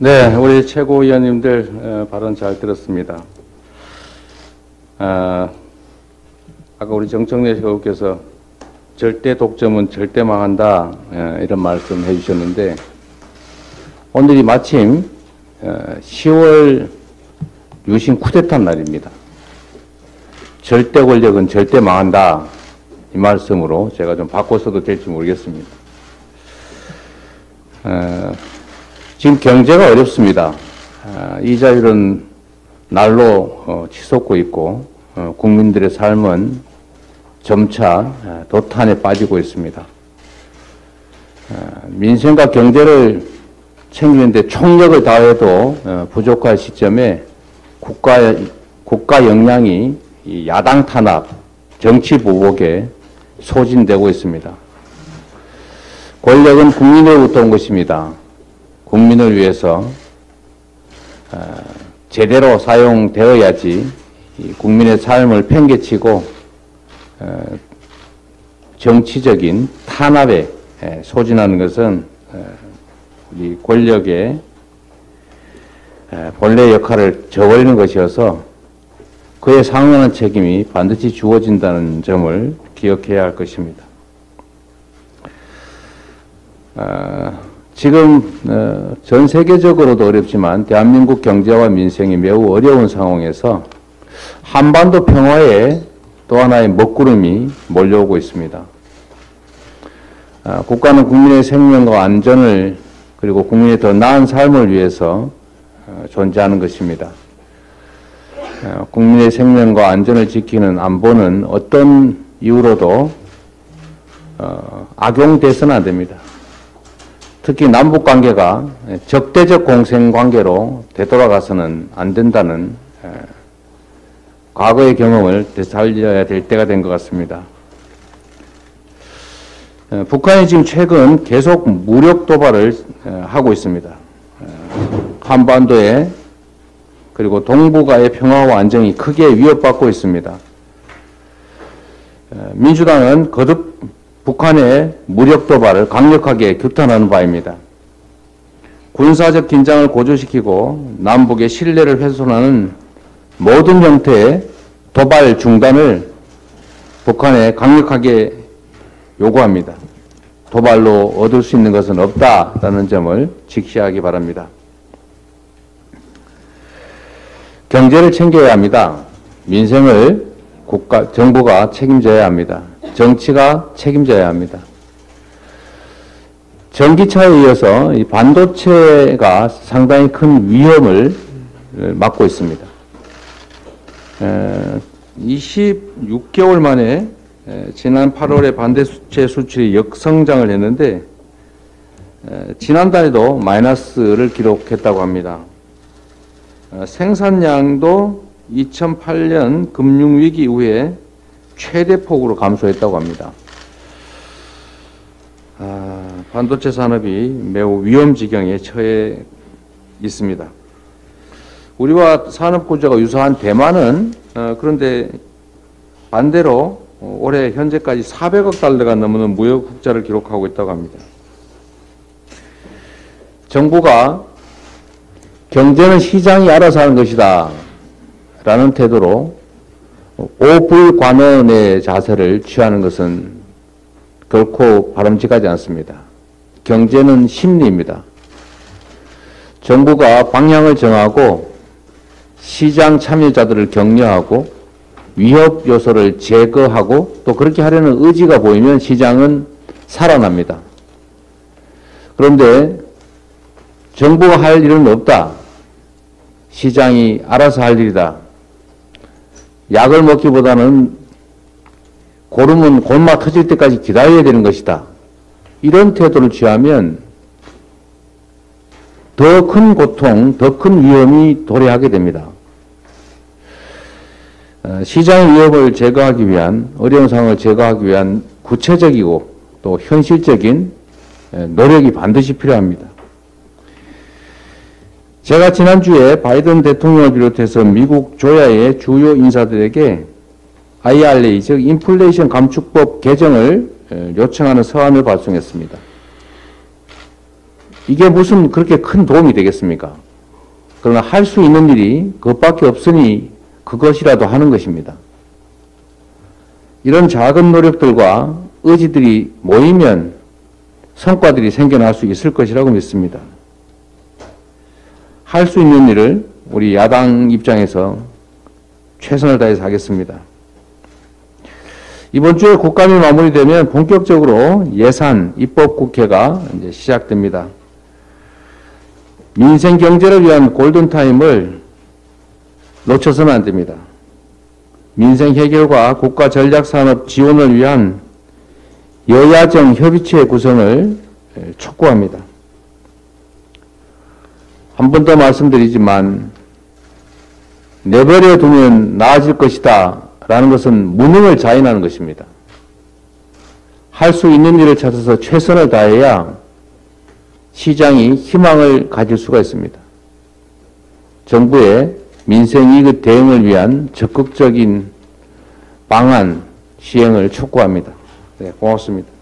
네, 우리 최고위원님들 발언 잘 들었습니다. 아까 우리 정청래 의원께서 절대 독점은 절대 망한다 이런 말씀 해주셨는데, 오늘이 마침 10월 유신 쿠데타 날입니다. 절대 권력은 절대 망한다 이 말씀으로 제가 좀 바꿔서도 될지 모르겠습니다. 지금 경제가 어렵습니다. 이자율은 날로 치솟고 있고 국민들의 삶은 점차 도탄에 빠지고 있습니다. 민생과 경제를 챙기는데 총력을 다해도 부족할 시점에 국가 역량이 이 야당 탄압, 정치 보복에 소진되고 있습니다. 권력은 국민으로부터 온 것입니다. 국민을 위해서 제대로 사용되어야지 국민의 삶을 팽개치고 정치적인 탄압에 소진하는 것은 우리 권력의 본래 역할을 저버리는 것이어서 그에 상응하는 책임이 반드시 주어진다는 점을 기억해야 할 것입니다. 지금 전 세계적으로도 어렵지만 대한민국 경제와 민생이 매우 어려운 상황에서 한반도 평화에 또 하나의 먹구름이 몰려오고 있습니다. 국가는 국민의 생명과 안전을 그리고 국민의 더 나은 삶을 위해서 존재하는 것입니다. 국민의 생명과 안전을 지키는 안보는 어떤 이유로도 악용돼서는 안 됩니다. 특히 남북관계가 적대적 공생관계로 되돌아가서는 안 된다는 과거의 경험을 되살려야 될 때가 된 것 같습니다. 북한이 지금 최근 계속 무력 도발을 하고 있습니다. 한반도에 그리고 동북아의 평화와 안정이 크게 위협받고 있습니다. 민주당은 거듭 북한의 무력 도발을 강력하게 규탄하는 바입니다. 군사적 긴장을 고조시키고 남북의 신뢰를 훼손하는 모든 형태의 도발 중단을 북한에 강력하게 요구합니다. 도발로 얻을 수 있는 것은 없다라는 점을 직시하기 바랍니다. 경제를 챙겨야 합니다. 민생을 정부가 책임져야 합니다. 정치가 책임져야 합니다. 전기차에 이어서 이 반도체가 상당히 큰 위험을 맞고 있습니다. 26개월 만에 지난 8월에 반도체 수출이 역성장을 했는데 지난달에도 마이너스를 기록했다고 합니다. 생산량도 2008년 금융위기 이후에 최대폭으로 감소했다고 합니다. 반도체 산업이 매우 위험 지경에 처해 있습니다. 우리와 산업 구조가 유사한 대만은 그런데 반대로 올해 현재까지 400억 달러가 넘는 무역 흑자를 기록하고 있다고 합니다. 정부가 경제는 시장이 알아서 하는 것이다 라는 태도로 오불관원의 자세를 취하는 것은 결코 바람직하지 않습니다. 경제는 심리입니다. 정부가 방향을 정하고 시장 참여자들을 격려하고 위협 요소를 제거하고 또 그렇게 하려는 의지가 보이면 시장은 살아납니다. 그런데 정부가 할 일은 없다. 시장이 알아서 할 일이다. 약을 먹기보다는 고름은 골마 터질 때까지 기다려야 되는 것이다. 이런 태도를 취하면 더 큰 고통, 더 큰 위험이 도래하게 됩니다. 시장의 위협을 제거하기 위한, 어려운 상황을 제거하기 위한 구체적이고 또 현실적인 노력이 반드시 필요합니다. 제가 지난주에 바이든 대통령을 비롯해서 미국 조야의 주요 인사들에게 IRA, 즉 인플레이션 감축법 개정을 요청하는 서한을 발송했습니다. 이게 무슨 그렇게 큰 도움이 되겠습니까? 그러나 할 수 있는 일이 그것밖에 없으니 그것이라도 하는 것입니다. 이런 작은 노력들과 의지들이 모이면 성과들이 생겨날 수 있을 것이라고 믿습니다. 할 수 있는 일을 우리 야당 입장에서 최선을 다해서 하겠습니다. 이번 주에 국감이 마무리되면 본격적으로 예산 입법국회가 이제 시작됩니다. 민생 경제를 위한 골든타임을 놓쳐서는 안 됩니다. 민생 해결과 국가 전략산업 지원을 위한 여야정 협의체 구성을 촉구합니다. 한 번 더 말씀드리지만 내버려 두면 나아질 것이다 라는 것은 무능을 자인하는 것입니다. 할 수 있는 일을 찾아서 최선을 다해야 시장이 희망을 가질 수가 있습니다. 정부의 민생이익 대응을 위한 적극적인 방안 시행을 촉구합니다. 네, 고맙습니다.